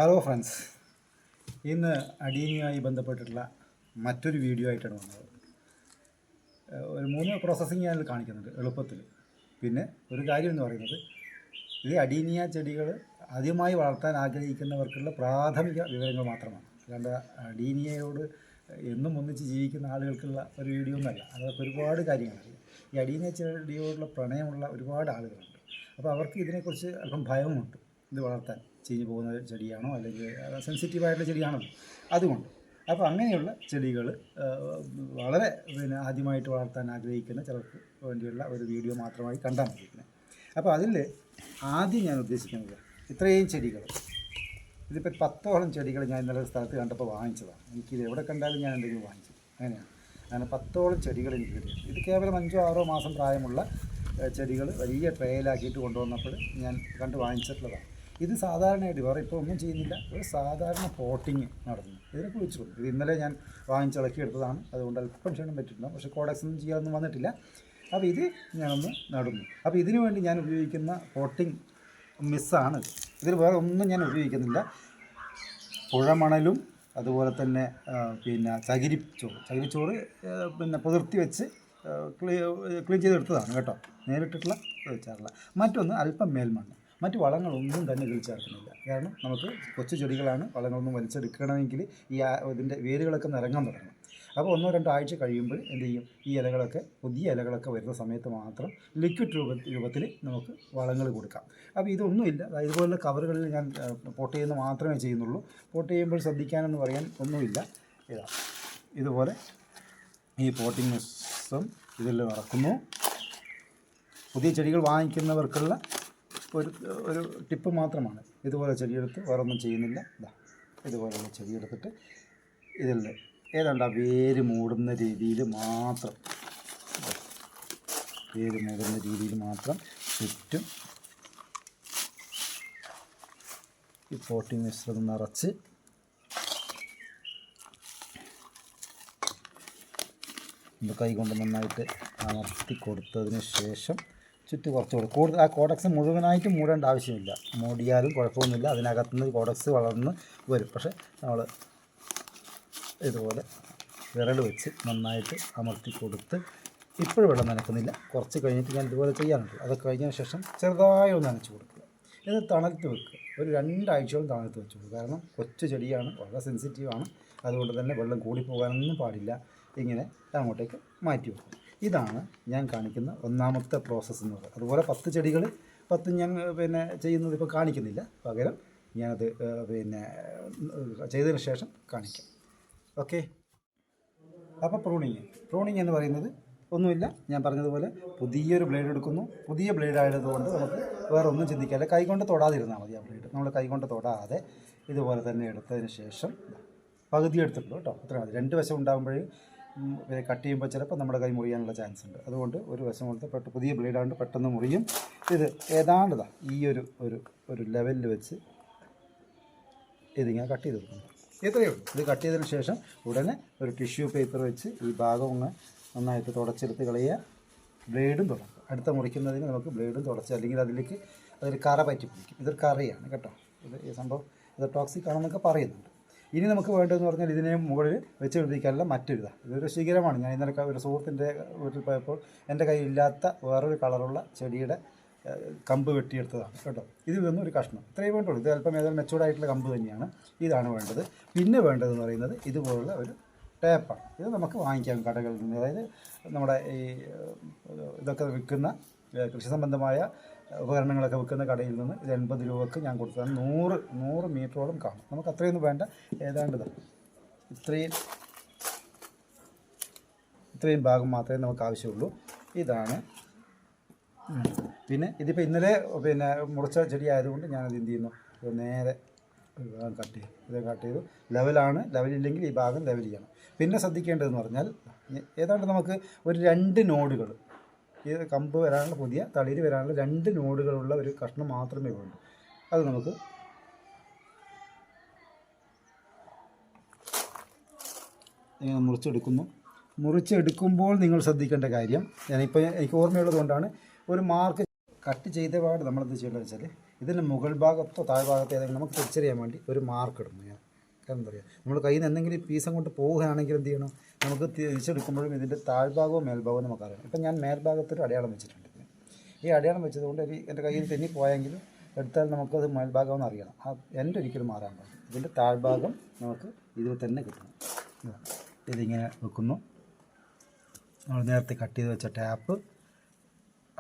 Hello friends, ഇന്ന് അഡീനിയുമായി ബന്ധപ്പെട്ടിട്ടുള്ള മറ്റൊരു വീഡിയോ ആയിട്ടാണ് വന്നത്. ഒരു 3 പ്രോസസ്സിങ് ഞാനിൽ കാണിക്കുന്നുണ്ട് എളുപ്പത്തിൽ. പിന്നെ ഒരു കാര്യം എന്ന് പറയുന്നത്, ഈ അഡീനിയ ചെടികൾ ആദ്യമായി വളർത്താൻ ആഗ്രഹിക്കുന്നവർക്കുള്ള പ്രാഥമിക വിവരങ്ങൾ മാത്രമാണ്. അല്ലാണ്ട് അഡീനിയയോട് എന്നും ഒന്നിച്ച് ജീവിക്കുന്ന ആളുകൾക്കുള്ള ഒരു വീഡിയോ ഒന്നല്ല. അതൊക്കെ ഒരുപാട് കാര്യങ്ങളറിയാം. ഈ അഡീനിയ ചെടിയോടുള്ള പ്രണയമുള്ള ഒരുപാട് ആളുകളുണ്ട്. അപ്പോൾ അവർക്ക് ഇതിനെക്കുറിച്ച് അല്പം ഭയമുണ്ട്. ഇത് വളർത്താൻ ചീഞ്ഞു പോകുന്ന ചെടിയാണോ, അല്ലെങ്കിൽ സെൻസിറ്റീവായിട്ടുള്ള ചെടിയാണല്ലോ, അതുകൊണ്ട്. അപ്പോൾ അങ്ങനെയുള്ള ചെടികൾ വളരെ ആദ്യമായിട്ട് വളർത്താൻ ആഗ്രഹിക്കുന്ന ചിലർക്ക് വേണ്ടിയുള്ള ഒരു വീഡിയോ മാത്രമായി കണ്ടാൽ മതി. അപ്പോൾ അതിൽ ആദ്യം ഞാൻ ഉദ്ദേശിക്കുന്നത്, ഇത്രയും ചെടികൾ, ഇതിപ്പോൾ 10ഓളം ചെടികൾ ഞാൻ ഇന്നലെ സ്ഥലത്ത് കണ്ടപ്പോൾ വാങ്ങിച്ചതാണ്. എനിക്കിത് എവിടെ കണ്ടാലും ഞാൻ എന്തെങ്കിലും വാങ്ങിച്ചു, അങ്ങനെയാണ്. അങ്ങനെ 10ഓളം ചെടികൾ എനിക്ക് കിട്ടിയിട്ടുണ്ട്. ഇത് കേവലം 5-6 മാസം പ്രായമുള്ള ചെടികൾ വലിയ ട്രേയിലാക്കിയിട്ട് കൊണ്ടുവന്നപ്പോൾ ഞാൻ കണ്ട് വാങ്ങിച്ചിട്ടുള്ളതാണ്. ഇത് സാധാരണയായിട്ട് വേറെ ഇപ്പോൾ ഒന്നും ചെയ്യുന്നില്ല, ഒരു സാധാരണ പോട്ടിങ് നടന്നു. ഇതിനെ കുഴിച്ചിട്ടുണ്ട്. ഇത് ഇന്നലെ ഞാൻ വാങ്ങിച്ചിളക്കിയെടുത്തതാണ്, അതുകൊണ്ട് അല്പം ക്ഷീണം പറ്റിയിട്ടുണ്ടാകും. പക്ഷേ കോഡക്സ് ഒന്നും ചെയ്യാനൊന്നും വന്നിട്ടില്ല. അപ്പോൾ ഇത് ഞാനൊന്ന് നടുന്നു. അപ്പോൾ ഇതിനു വേണ്ടി ഞാൻ ഉപയോഗിക്കുന്ന പോട്ടിങ് മിസ്സാണ്. ഇതിൽ വേറെ ഒന്നും ഞാൻ ഉപയോഗിക്കുന്നില്ല. പുഴമണലും അതുപോലെ തന്നെ ചകിരിച്ചോറ് പുതിർത്തി വെച്ച് ക്ലീൻ ചെയ്തെടുത്തതാണ് കേട്ടോ. നേരിട്ടിട്ടുള്ള വെച്ചാറില്ല. മറ്റൊന്ന് അല്പം മേൽമണ്ണ്. മറ്റ് വളങ്ങളൊന്നും തന്നെ ഇതിൽ ചേർക്കുന്നില്ല. കാരണം നമുക്ക് കൊച്ചു ചെടികളാണ്, വളങ്ങളൊന്നും വലിച്ചെടുക്കണമെങ്കിൽ ഇതിൻ്റെ വേരുകളൊക്കെ നിറങ്ങാൻ തുടങ്ങണം. അപ്പോൾ 1-2 ആഴ്ച കഴിയുമ്പോൾ എന്ത് ചെയ്യും, ഈ ഇലകളൊക്കെ, പുതിയ ഇലകളൊക്കെ വരുന്ന സമയത്ത് മാത്രം ലിക്വിഡ് രൂപത്തിൽ നമുക്ക് വളങ്ങൾ കൊടുക്കാം. അപ്പോൾ ഇതൊന്നുമില്ല. ഇതുപോലുള്ള കവറുകളിൽ ഞാൻ പോട്ട് ചെയ്യുന്ന മാത്രമേ ചെയ്യുന്നുള്ളൂ. പോട്ട് ചെയ്യുമ്പോൾ ശ്രദ്ധിക്കാനെന്ന് പറയാൻ ഒന്നുമില്ല. ഇതുപോലെ ഈ പോട്ടിംഗ് മിക്സും ഇതിൽ നടക്കുന്നു. പുതിയ ചെടികൾ വാങ്ങിക്കുന്നവർക്കുള്ള ഒരു ടിപ്പ് മാത്രമാണ്. ഇതുപോലെ ചെടിയെടുത്ത് വേറൊന്നും ചെയ്യുന്നില്ല. ഇതുപോലെയുള്ള ചെടിയെടുത്തിട്ട് ഇതിൽ ഏതാണ്ട് ആ വേര് മൂടുന്ന രീതിയിൽ മാത്രം ചുറ്റും ഈ പോട്ടിംഗ് മിശ്രിതം നിറച്ച് കൈ കൊണ്ട് നന്നായിട്ട് അമർത്തി കൊടുത്തതിന് ശേഷം ചുറ്റും കുറച്ചുകൂടെ കൂടുതൽ ആ കോഡക്സ് മുഴുവനായിട്ട് മൂടേണ്ട ആവശ്യമില്ല. മൂടിയാലും കുഴപ്പമൊന്നുമില്ല, അതിനകത്തുനിന്ന് കോഡക്സ് വളർന്ന് വരും. പക്ഷേ നമ്മൾ ഇതുപോലെ വിരൽ വെച്ച് നന്നായിട്ട് അമർത്തി കൊടുത്ത്, ഇപ്പോഴും വെള്ളം നനയ്ക്കുന്നില്ല, കുറച്ച് കഴിഞ്ഞിട്ട് ഞാൻ ഇതുപോലെ ചെയ്യാറുണ്ട്. അത് കഴിഞ്ഞതിന് ശേഷം ചെറുതായി ഒന്ന് നനച്ച് കൊടുക്കുക. ഇത് തണുത്ത് വെക്കുക. ഒരു 2 ആഴ്ചയോളം തണുത്ത് വെച്ചു കൊടുക്കുക. കാരണം കൊച്ചു ചെടിയാണ്, വളരെ സെൻസിറ്റീവാണ്. അതുകൊണ്ട് തന്നെ വെള്ളം കൂടിപ്പോകാനൊന്നും പാടില്ല. ഇങ്ങനെ അങ്ങോട്ടേക്ക് മാറ്റി വെക്കും. ഇതാണ് ഞാൻ കാണിക്കുന്ന ഒന്നാമത്തെ പ്രോസസ്സ് എന്ന് പറയുന്നത്. അതുപോലെ 10 ചെടികൾ 10 ഞാൻ ചെയ്യുന്നത് ഇപ്പോൾ കാണിക്കുന്നില്ല. പകരം ഞാനത് ചെയ്തതിന് ശേഷം കാണിക്കാം. ഓക്കെ. അപ്പോൾ പ്രൂണിങ് എന്ന് പറയുന്നത് ഒന്നുമില്ല, ഞാൻ പറഞ്ഞതുപോലെ പുതിയൊരു ബ്ലേഡ് എടുക്കുന്നു. പുതിയ ബ്ലേഡ് ആയതുകൊണ്ട് നമുക്ക് വേറെ ഒന്നും ചിന്തിക്കാതെ കൈകൊണ്ട് തൊടാതിരുന്നാൽ മതി. ആ ബ്ലേഡ് നമ്മൾ കൈകൊണ്ട് തൊടാതെ ഇതുപോലെ തന്നെ എടുത്തതിന് ശേഷം പകുതി എടുത്തിട്ടുള്ളൂ കേട്ടോ. അത്ര മതി. 2 വശം ഉണ്ടാകുമ്പോഴേ കട്ട് ചെയ്യുമ്പോൾ ചിലപ്പോൾ നമ്മുടെ കൈ മുറിയാനുള്ള ചാൻസ് ഉണ്ട്. അതുകൊണ്ട് ഒരു വശം കൊടുത്ത് പുതിയ ബ്ലേഡാണ്ട് പെട്ടെന്ന് മുറിയും. ഇത് ഏതാണ്ട് ഈ ഒരു ലെവലിൽ വെച്ച് ഇതിങ്ങനെ കട്ട് ചെയ്ത് കൊടുക്കുന്നു. ഇത്രയേ ഉള്ളൂ. ഇത് കട്ട് ചെയ്തതിന് ശേഷം ഉടനെ ഒരു ടിഷ്യൂ പേപ്പർ വെച്ച് ഈ ഭാഗം ഒന്ന് നന്നായിട്ട് തുടച്ചെടുത്ത് കളയുക. ബ്ലേഡും തുടക്കുക. അടുത്ത മുറിക്കുന്നതിന് നമുക്ക് ബ്ലേഡും തുടച്ച്, അല്ലെങ്കിൽ അതിൽ കറ പറ്റി പിടിക്കും. ഇതൊരു കറയാണ് കേട്ടോ. ഈ സംഭവം ഇത് ടോക്സിക് ആണെന്നൊക്കെ പറയുന്നുണ്ട്. ഇനി നമുക്ക് വേണ്ടതെന്ന് പറഞ്ഞാൽ ഇതിനെ മുകളിൽ വെച്ച് പിടിപ്പിക്കാനുള്ള ഇതൊരു ശിഖരമാണ്. ഞാൻ ഇന്നലെ ഒരു സുഹൃത്തിൻ്റെ വീട്ടിൽ പോയപ്പോൾ എൻ്റെ കയ്യിലില്ലാത്ത വേറൊരു കളറുള്ള ചെടിയുടെ കമ്പ് വെട്ടിയെടുത്തതാണ് കേട്ടോ. ഇതിൽ നിന്നും ഒരു കഷ്ണം ഇത്രയും വേണ്ടുള്ളൂ. ഇത് അല്പം ഏതായാലും മെച്ചൂർഡായിട്ടുള്ള കമ്പ് തന്നെയാണ്. ഇതാണ് വേണ്ടത്. പിന്നെ വേണ്ടതെന്ന് പറയുന്നത് ഇതുപോലുള്ള ഒരു ടേപ്പാണ്. ഇത് നമുക്ക് വാങ്ങിക്കാം കടകളിൽ നിന്ന്. അതായത് നമ്മുടെ ഈ ഇതൊക്കെ വിൽക്കുന്ന കൃഷി സംബന്ധമായ ഉപകരണങ്ങളൊക്കെ വിൽക്കുന്ന കടയിൽ നിന്ന് ഇത് 80 രൂപക്ക് ഞാൻ കൊടുത്തതാണ്. 100 മീറ്ററോളം കാണും. നമുക്ക് അത്രയൊന്നും വേണ്ട. ഏതാണ്ട് ഇത്രയും ഭാഗം മാത്രമേ നമുക്ക് ആവശ്യമുള്ളൂ. ഇതാണ്. പിന്നെ ഇതിപ്പോൾ ഇന്നലെ മുറിച്ച ചെടി ആയതുകൊണ്ട് ഞാനത് എന്ത് ചെയ്യുന്നു, നേരെ കട്ട് ചെയ്തു. ലെവലില്ലെങ്കിൽ ഈ ഭാഗം ലെവൽ ചെയ്യണം. പിന്നെ ശ്രദ്ധിക്കേണ്ടതെന്ന് പറഞ്ഞാൽ ഏതാണ്ട് നമുക്ക് ഒരു 2 നോഡുകൾ, ഈ കമ്പ് വരാനുള്ള പുതിയ തളിര് വരാനുള്ള 2 നോഡുകളുള്ള ഒരു കഷ്ണം മാത്രമേ വേണ്ടൂ. അത് നമുക്ക് ഇങ്ങനെ മുറിച്ചെടുക്കുമ്പോൾ നിങ്ങൾ ശ്രദ്ധിക്കേണ്ട കാര്യം, എനിക്ക് ഓർമ്മയുള്ളത് കൊണ്ടാണ്, ഒരു മാർക്ക് കട്ട് ചെയ്ത പാട് നമ്മളെന്ത് ചെയ്യേണ്ടതെന്ന് വെച്ചാൽ ഇതിൻ്റെ മുകൾ ഭാഗത്തോ താഴ്ഭാഗത്തോ ഏതെങ്കിലും നമുക്ക് തിരിച്ചറിയാൻ വേണ്ടി ഒരു മാർക്ക് ഇടുന്നു ഞാൻ. കാരണം എന്താ പറയുക, നമ്മൾ കയ്യിൽ നിന്ന് എന്തെങ്കിലും പീസ് അങ്ങോട്ട് പോവുകയാണെങ്കിൽ എന്ത് ചെയ്യണം, നമുക്ക് തിരിച്ചെടുക്കുമ്പോഴും ഇതിൻ്റെ താഴ്ഭാഗവും മേൽഭാഗവും നമുക്കറിയാം. ഇപ്പം ഞാൻ മേൽഭാഗത്തൊരു അടയാളം വെച്ചിട്ടുണ്ട്. ഈ അടയാളം വെച്ചതുകൊണ്ട് എൻ്റെ കയ്യിൽ തെന്നി പോയെങ്കിലും എടുത്താൽ നമുക്കത് മേൽഭാഗമെന്ന് അറിയണം. എൻ്റെ ഒരിക്കലും മാറാൻ പാടില്ല. ഇതിൻ്റെ താഴ്ഭാഗം നമുക്ക് ഇതിൽ തന്നെ കിട്ടണം. ഇതിങ്ങനെ വെക്കുന്നു. നമ്മൾ നേരത്തെ കട്ട് ചെയ്ത് വെച്ച ടാപ്പ്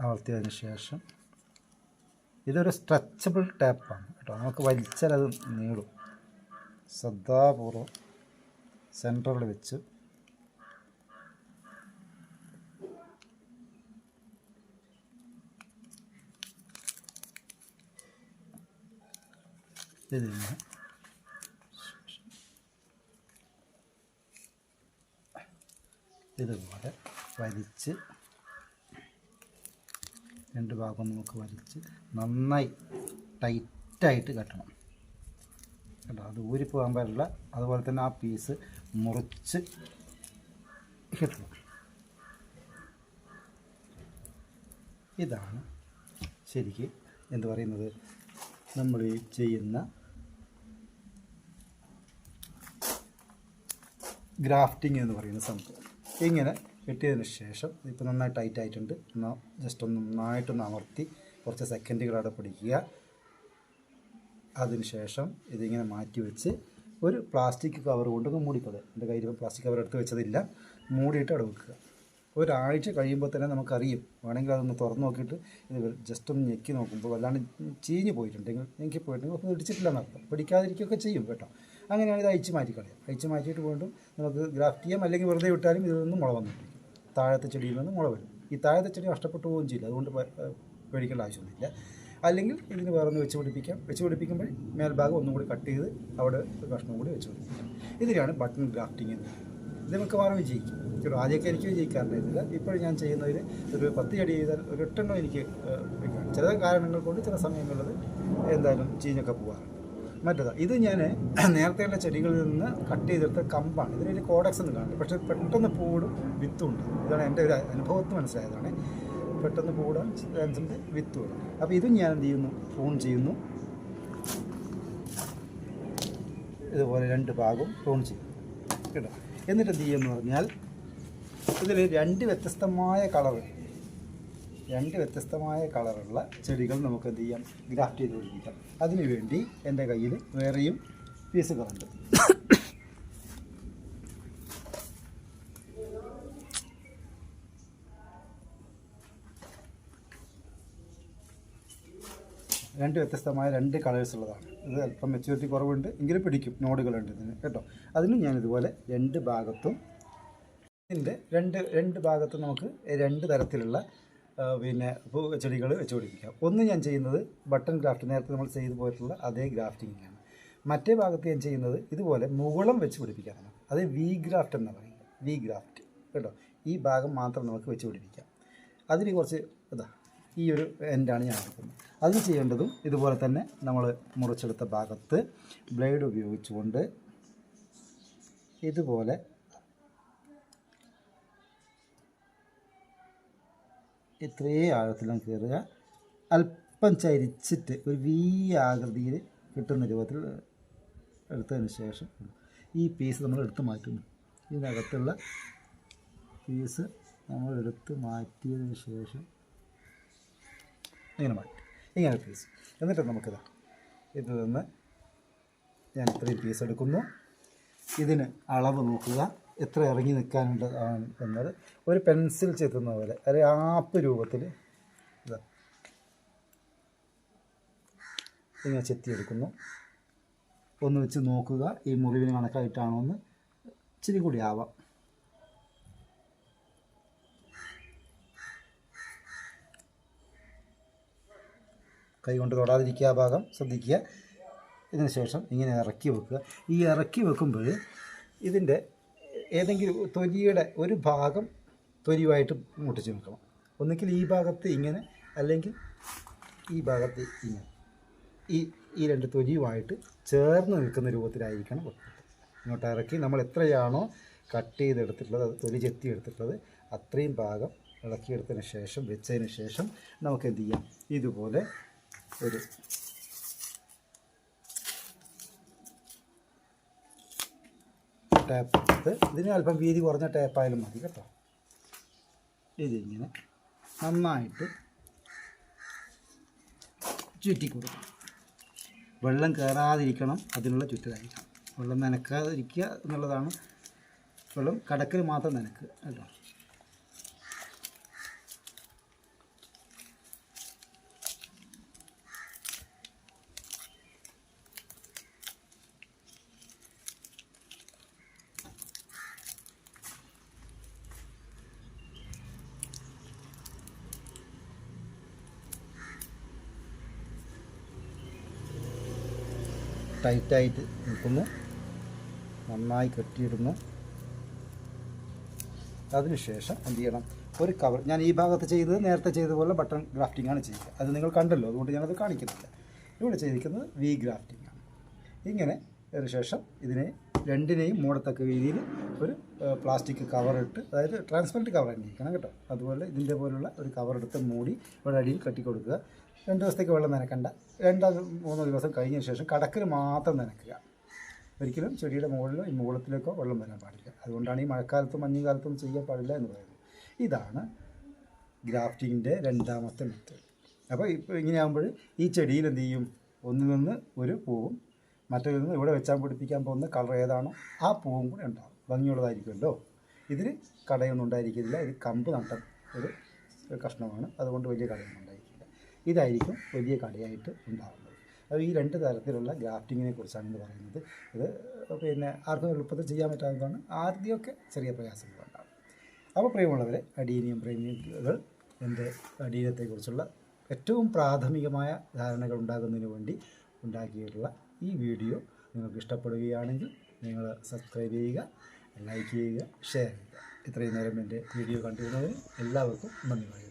അമർത്തിയതിന് ശേഷം ഇതൊരു സ്ട്രെച്ചബിൾ ടാപ്പാണ് കേട്ടോ. നമുക്ക് വലിച്ചാൽ അത് നീളും. ശ്രദ്ധാപൂർവം സെൻറ്ററിൽ വെച്ച് ഇതിങ്ങനെ ഇതുപോലെ വലിച്ച് രണ്ട് ഭാഗം നമുക്ക് വലിച്ച് നന്നായി ടൈറ്റായിട്ട് കെട്ടണം കേട്ടോ. അത് ഊരിപ്പോകാൻ പാടില്ല. അതുപോലെ തന്നെ ആ പീസ് മുറിച്ച് കെട്ടണം. ഇതാണ് ശരിക്ക് എന്ത് പറയുന്നത്, നമ്മൾ ഈ ചെയ്യുന്ന ഗ്രാഫ്റ്റിംഗ് എന്ന് പറയുന്ന സംഭവം. ഇങ്ങനെ കെട്ടിയതിന് ശേഷം ഇപ്പോൾ നന്നായി ടൈറ്റ് ആയിട്ടുണ്ട്. ജസ്റ്റ് ഒന്ന് നന്നായിട്ടൊന്ന് അമർത്തി കുറച്ച് സെക്കൻഡുകൾ അവിടെ പിടിക്കുക. അതിനുശേഷം ഇതിങ്ങനെ മാറ്റി വെച്ച് ഒരു പ്ലാസ്റ്റിക് കവർ കൊണ്ടൊന്ന് മൂടിക്കളയുക. എൻ്റെ കയ്യിൽ പ്ലാസ്റ്റിക് കവർ എടുത്ത് വെച്ചതില്ല. മൂടിയിട്ട് അവിടെ വെക്കുക. ഒരാഴ്ച കഴിയുമ്പോൾ തന്നെ നമുക്കറിയും. വേണമെങ്കിൽ അതൊന്ന് തുറന്ന് നോക്കിയിട്ട് ഇത് ജസ്റ്റ് ഒന്ന് ഞെക്കി നോക്കുമ്പോൾ വല്ലാണ്ട് ചീഞ്ഞ് പോയിട്ടുണ്ടെങ്കിൽ ഞെക്കി പോയിട്ടുണ്ടെങ്കിൽ ഒന്നും ഇടിച്ചിട്ടില്ല എന്നർത്ഥം. പിടിക്കാതിരിക്കുകയൊക്കെ ചെയ്യും കേട്ടോ. അങ്ങനെയാണ് ഇത് അയച്ച് മാറ്റിക്കളയാം. അയച്ച് മാറ്റിയിട്ട് വീണ്ടും നമുക്ക് ഗ്രാഫ്റ്റ് ചെയ്യാം. അല്ലെങ്കിൽ വെറുതെ വിട്ടാലും ഇതിൽ നിന്ന് മുള വന്നിരിക്കും. താഴത്തെ ചെടിയിൽ നിന്ന് മുള വരും. ഈ താഴത്തെ ചെടി നഷ്ടപ്പെട്ടു പോവുകയും ചെയ്യില്ല. അതുകൊണ്ട് പേടിക്കേണ്ട ആവശ്യമൊന്നുമില്ല. അല്ലെങ്കിൽ ഇതിന് വേറെ ഒന്ന് വെച്ച് പിടിപ്പിക്കാം. വെച്ച് പിടിപ്പിക്കുമ്പോൾ മേൽഭാഗം ഒന്നും കൂടി കട്ട് ചെയ്ത് അവിടെ ഒരു കഷ്ണം കൂടി വെച്ച് പിടിപ്പിക്കാം. ഇതിനാണ് ബട്ടൺ ഗ്രാഫ്റ്റിംഗ് എന്ന് പറയുന്നത്. ഇത് മിക്കവാറും വിജയിക്കും. ആദ്യമൊക്കെ എനിക്ക് വിജയിക്കാറുണ്ടായിരുന്നില്ല. ഇപ്പോഴും ഞാൻ ചെയ്യുന്നതിൽ ഒരു 10 ചെടി ചെയ്താൽ ഒരു 8 എനിക്ക് വയ്ക്കാം. ചില കാരണങ്ങൾ കൊണ്ട് ചില സമയങ്ങളിൽ എന്തായാലും ചീഞ്ഞൊക്കെ പോകാറുണ്ട്. മറ്റേതാ ഇത് ഞാൻ നേരത്തെയുള്ള ചെടികളിൽ നിന്ന് കട്ട് ചെയ്തെടുത്ത കമ്പാണ്. ഇതിനൊരു കോഡക്സ് ഒന്നും കാണില്ല. പക്ഷേ പെട്ടെന്ന് പൂടും വിത്തുണ്ട്. ഇതാണ് എൻ്റെ ഒരു അനുഭവത്തിൽ മനസ്സിലായതാണ്. പെട്ടെന്ന് പൂടാൻ ചാൻസുണ്ട്, വിത്തുണ്ട്. അപ്പോൾ ഇതും ഞാൻ എന്ത് ചെയ്യുന്നു, പ്രൂൺ ചെയ്യുന്നു. ഇതുപോലെ 2 ഭാഗവും പ്രൂൺ ചെയ്യും കേട്ടോ. എന്നിട്ട് എന്ത് ചെയ്യുമെന്ന് പറഞ്ഞാൽ ഇതിൽ 2 വ്യത്യസ്തമായ കളറുള്ള ചെടികൾ നമുക്ക് എന്ത് ചെയ്യാം, ഗ്രാഫ്റ്റ് ചെയ്ത് പിടിപ്പിക്കാം. അതിനുവേണ്ടി എൻ്റെ കയ്യിൽ വേറെയും പീസുകളുണ്ട്. വ്യത്യസ്തമായ 2 കളേഴ്സ് ഉള്ളതാണ്. ഇത് അല്പം മെച്യൂരിറ്റി കുറവുണ്ട് എങ്കിലും പിടിക്കും. നോഡുകളുണ്ട് ഇതിന് കേട്ടോ. അതിന് ഞാനിതുപോലെ 2 ഭാഗത്തും ഇതിൻ്റെ രണ്ട് ഭാഗത്തും നമുക്ക് 2 തരത്തിലുള്ള ചെടികൾ വെച്ച് പിടിപ്പിക്കാം. ഒന്ന് ഞാൻ ചെയ്യുന്നത് ബട്ടൺ ഗ്രാഫ്റ്റ്, നേരത്തെ നമ്മൾ ചെയ്തു പോയിട്ടുള്ള അതേ ഗ്രാഫ്റ്റിങ്ങാണ്. മറ്റേ ഭാഗത്ത് ഞാൻ ചെയ്യുന്നത് ഇതുപോലെ മുകുളം വെച്ച് പിടിപ്പിക്കാനാണ്. അത് വി ഗ്രാഫ്റ്റ് എന്ന് പറയുന്നത്. വി ഗ്രാഫ്റ്റ് കേട്ടോ. ഈ ഭാഗം മാത്രം നമുക്ക് വെച്ച് പിടിപ്പിക്കാം. അതിന് കുറച്ച് ഈ ഒരു എൻഡാണ് ഞാൻ എടുക്കുന്നത്. അത് ചെയ്യേണ്ടതും ഇതുപോലെ തന്നെ നമ്മൾ മുറിച്ചെടുത്ത ഭാഗത്ത് ബ്ലേഡ് ഉപയോഗിച്ചുകൊണ്ട് ഇതുപോലെ ഇത്രയും ആഴത്തിലും കയറുക. അല്പം ചരിച്ചിട്ട് ഒരു വി ആകൃതിയിൽ കിട്ടുന്ന രൂപത്തിൽ എടുത്തതിന് ശേഷം ഈ പീസ് നമ്മൾ എടുത്ത് മാറ്റുന്നു. ഇതിനകത്തുള്ള പീസ് നമ്മൾ എടുത്ത് മാറ്റിയതിന് ശേഷം ഇങ്ങനെ പീസ്. എന്നിട്ട് നമുക്കിത് ഇതിൽ നിന്ന് ഞാൻ ഇത്രയും പീസ് എടുക്കുന്നു. ഇതിന് അളവ് നോക്കുക, എത്ര ഇറങ്ങി നിൽക്കാനുണ്ട് എന്നത്. ഒരു പെൻസിൽ ചെത്തുന്ന പോലെ അല്ലെങ്കിൽ ആപ്പ് രൂപത്തിൽ ഇങ്ങനെ ചെത്തിയെടുക്കുന്നു. ഒന്ന് വെച്ച് നോക്കുക, ഈ മുറിവിന് കണക്കായിട്ടാണോ എന്ന്. ഇച്ചിരി കൂടി ആവാം. കൈ കൊണ്ട് തൊടാതിരിക്കുക, ആ ഭാഗം ശ്രദ്ധിക്കുക. ഇതിന് ശേഷം ഇങ്ങനെ ഇറക്കി വെക്കുക. ഈ ഇറക്കി വെക്കുമ്പോൾ ഇതിൻ്റെ ഏതെങ്കിലും തൊലിയുടെ ഒരു ഭാഗം തൊലിയുമായിട്ട് മുട്ടിച്ച് നിൽക്കണം. ഒന്നുകിൽ ഈ ഭാഗത്ത് ഇങ്ങനെ, അല്ലെങ്കിൽ ഈ ഭാഗത്ത് ഇങ്ങനെ. ഈ 2 തൊലിയുമായിട്ട് ചേർന്ന് നിൽക്കുന്ന രൂപത്തിലായിരിക്കണം വെക്കുന്നത്. ഇങ്ങോട്ട് ഇറക്കി നമ്മൾ എത്രയാണോ കട്ട് ചെയ്തെടുത്തിട്ടുള്ളത്, അത് തൊലി ചെത്തി എടുത്തിട്ടുള്ളത്, അത്രയും ഭാഗം ഇളക്കിയെടുത്തതിന് ശേഷം വെച്ചതിന് ശേഷം നമുക്ക് എന്ത് ചെയ്യാം, ഇതുപോലെ ഒരു ടേപ്പ് എടുത്ത് ഇതിന് അല്പം വീതി കുറഞ്ഞ ടേപ്പായാലും മതി കേട്ടോ. ഇതിങ്ങനെ നന്നായിട്ട് ചുറ്റി കൊടുക്കണം. വെള്ളം കയറാതിരിക്കണം, അതിനുള്ള ചുറ്റലായിരിക്കണം. വെള്ളം നനക്കാതിരിക്കുക എന്നുള്ളതാണ്. വെള്ളം കടക്കൽ മാത്രം നനക്കുക കേട്ടോ. ടൈറ്റായിട്ട് നിൽക്കുന്നു, നന്നായി കെട്ടിയിടുന്നു. അതിനുശേഷം എന്ത് ചെയ്യണം, ഒരു കവർ. ഞാൻ ഈ ഭാഗത്ത് ചെയ്തത് നേരത്തെ ചെയ്തതുപോലെ ബട്ടൺ ഗ്രാഫ്റ്റിംഗ് ആണ് ചെയ്യുക. അത് നിങ്ങൾ കണ്ടല്ലോ, അതുകൊണ്ട് ഞാനത് കാണിക്കുന്നില്ല. ഇവിടെ ചെയ്തിരിക്കുന്നത് വി ഗ്രാഫ്റ്റിംഗ് ആണ്. ഇങ്ങനെ അതിനുശേഷം ഇതിനെ രണ്ടിനെയും മൂടത്തക്ക രീതിയിൽ ഒരു പ്ലാസ്റ്റിക് കവറിട്ട്, അതായത് ട്രാൻസ്പെറൻറ്റ് കവർ തന്നെ ഇരിക്കണം കേട്ടോ. അതുപോലെ ഇതിൻ്റെ പോലുള്ള ഒരു കവറെടുത്ത് മൂടി ഇവിടെ അടിയിൽ കെട്ടി കൊടുക്കുക. 2 ദിവസത്തേക്ക് വെള്ളം നനക്കണ്ട. 2-3 ദിവസം കഴിഞ്ഞ ശേഷം കടക്കിൽ മാത്രം നനയ്ക്കുക. ഒരിക്കലും ചെടിയുടെ മുകളിലോ ഈ മുകളത്തിലേക്കോ വെള്ളം വരാൻ പാടില്ല. അതുകൊണ്ടാണ് ഈ മഴക്കാലത്തും മഞ്ഞുകാലത്തും ചെയ്യാൻ പാടില്ല എന്ന് പറയുന്നത്. ഇതാണ് ഗ്രാഫ്റ്റിങ്ങിൻ്റെ രണ്ടാമത്തെ മെത്തേഡ്. അപ്പോൾ ഇപ്പോൾ ഇങ്ങനെയാകുമ്പോൾ ഈ ചെടിയിൽ എന്ത് ചെയ്യും, ഒന്നിൽ നിന്ന് ഒരു പൂവും മറ്റൊരു നിന്ന് ഇവിടെ വെച്ചാൽ പിടിപ്പിക്കാൻ പോകുന്ന കളർ ഏതാണോ ആ പൂവും കൂടെ ഉണ്ടാകും. ഭംഗിയുള്ളതായിരിക്കുമല്ലോ. ഇതിന് കടയൊന്നും ഉണ്ടായിരിക്കില്ല. ഇത് കമ്പ് നട്ട ഒരു കഷ്ണമാണ്, അതുകൊണ്ട് വലിയ കടയൊന്നും ഉണ്ടായിരിക്കില്ല. ഇതായിരിക്കും വലിയ കടയായിട്ട് ഉണ്ടാകുന്നത്. അപ്പോൾ ഈ 2 തരത്തിലുള്ള ഗ്രാഫ്റ്റിങ്ങിനെ കുറിച്ചാണ് ഇന്ന് പറയുന്നത്. ഇത് പിന്നെ ആർക്കും എളുപ്പത്തിൽ ചെയ്യാൻ പറ്റാത്തതാണ്. ആദ്യമൊക്കെ ചെറിയ പ്രയാസങ്ങളുണ്ടാകും. അപ്പോൾ പ്രിയമുള്ളവരെ, അഡീനിയം പ്രേമികൾ എൻ്റെ അഡീനിയത്തെക്കുറിച്ചുള്ള ഏറ്റവും പ്രാഥമികമായ ധാരണകൾ ഉണ്ടാകുന്നതിന് വേണ്ടി ഉണ്ടാക്കിയിട്ടുള്ള ഈ വീഡിയോ നിങ്ങൾക്ക് ഇഷ്ടപ്പെടുകയാണെങ്കിൽ നിങ്ങൾ സബ്സ്ക്രൈബ് ചെയ്യുക, ലൈക്ക് ചെയ്യുക, ഷെയർ ചെയ്യുക. ഇത്രയും നേരം എൻ്റെ വീഡിയോ കണ്ടിരുന്നതിന് എല്ലാവർക്കും നന്ദി പറയുക.